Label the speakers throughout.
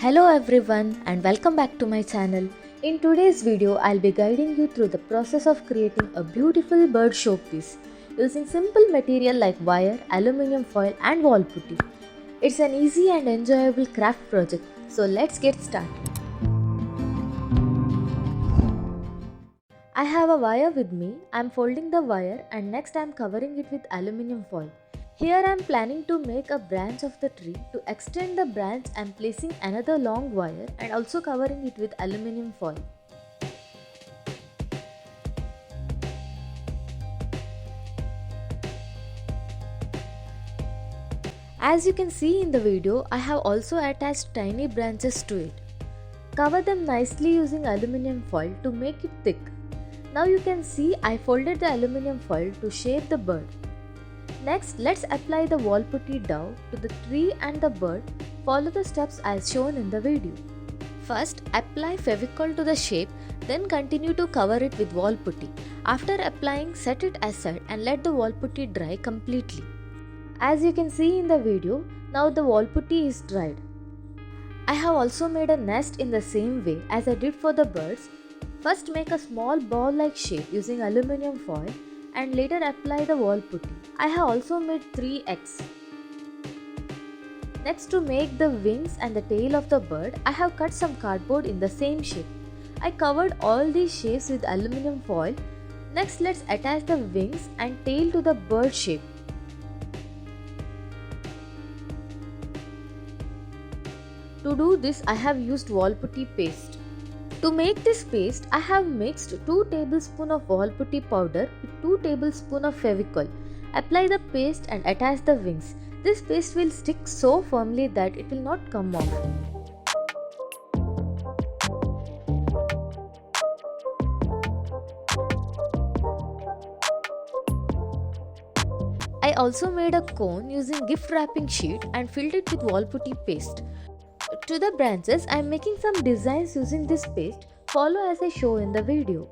Speaker 1: Hello everyone and welcome back to my channel. In today's video, I'll be guiding you through the process of creating a beautiful bird showpiece using simple material like wire, aluminium foil and wall putty. It's an easy and enjoyable craft project, so let's get started. I have a wire with me. I'm folding the wire and next I'm covering it with aluminium foil. Here I am planning to make a branch of the tree. To extend the branch, I am placing another long wire and also covering it with aluminium foil. As you can see in the video, I have also attached tiny branches to it. Cover them nicely using aluminium foil to make it thick. Now you can see I folded the aluminium foil to shape the bird. Next, let's apply the wall putty dough to the tree and the bird. Follow the steps as shown in the video. First, apply Fevicol to the shape, then continue to cover it with wall putty. After applying, set it aside and let the wall putty dry completely. As you can see in the video, now the wall putty is dried. I have also made a nest in the same way as I did for the birds. First, make a small ball-like shape using aluminium foil and later apply the wall putty. I have also made 3 eggs. Next, to make the wings and the tail of the bird, I have cut some cardboard in the same shape. I covered all these shapes with aluminium foil. Next, let's attach the wings and tail to the bird shape. To do this, I have used wall putty paste. To make this paste, I have mixed 2 tablespoons of wall putty powder with 2 tablespoons of Fevicol. Apply the paste and attach the wings. This paste will stick so firmly that it will not come off. I also made a cone using gift wrapping sheet and filled it with wall putty paste. To the branches, I am making some designs using this paste. Follow as I show in the video.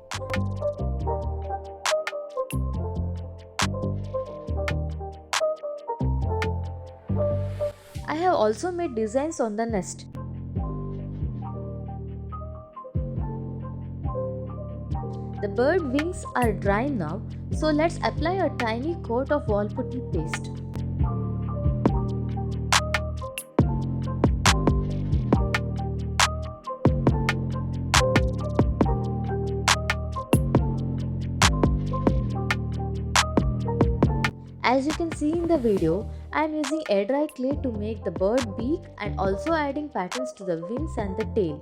Speaker 1: I have also made designs on the nest. The bird wings are dry now, so let's apply a tiny coat of wall putty paste. As you can see in the video, I am using air dry clay to make the bird beak and also adding patterns to the wings and the tail.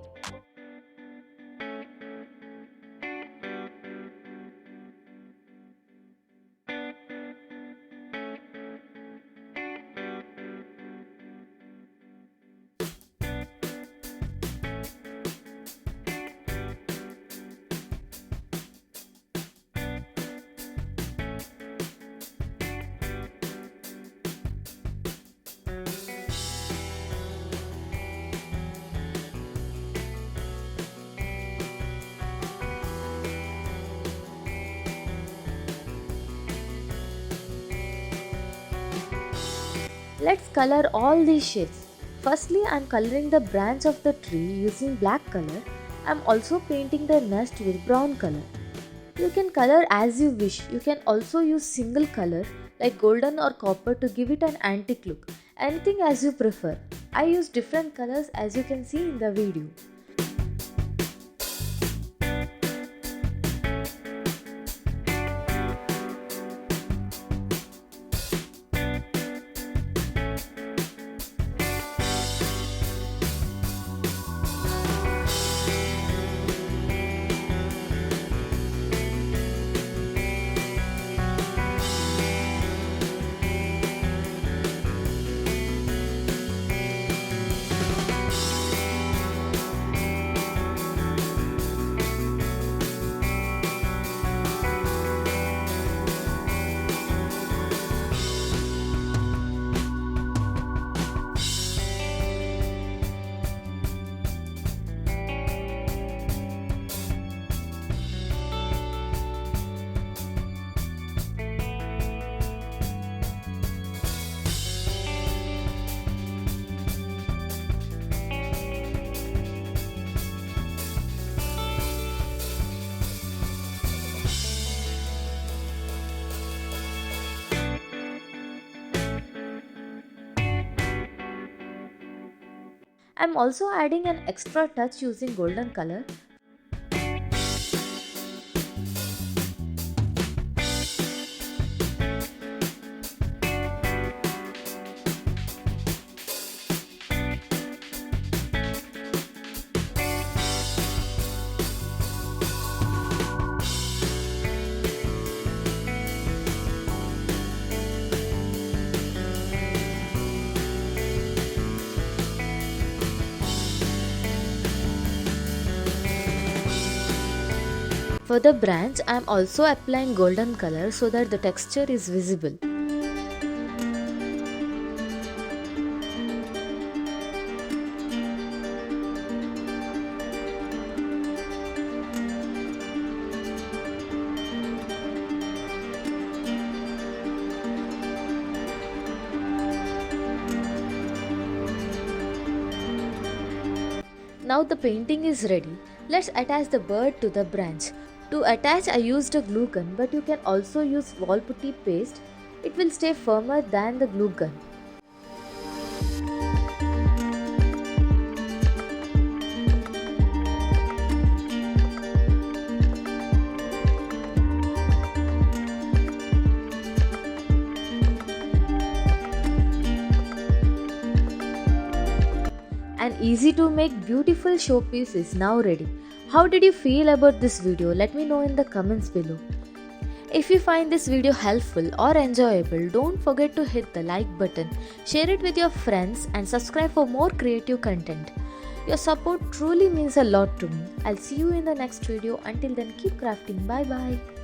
Speaker 1: Let's color all these shapes. Firstly, I am coloring the branch of the tree using black color. I am also painting the nest with brown color. You can color as you wish. You can also use single color like golden or copper to give it an antique look. Anything as you prefer. I use different colors as you can see in the video. I'm also adding an extra touch using golden color. For the branch, I am also applying golden color so that the texture is visible. Now the painting is ready. Let's attach the bird to the branch. To attach, I used a glue gun, but you can also use Wallputty paste. It will stay firmer than the glue gun. An easy to make beautiful showpiece is now ready. How did you feel about this video? Let me know in the comments below. If you find this video helpful or enjoyable, don't forget to hit the like button, share it with your friends and subscribe for more creative content. Your support truly means a lot to me. I'll see you in the next video. Until then, keep crafting. Bye bye.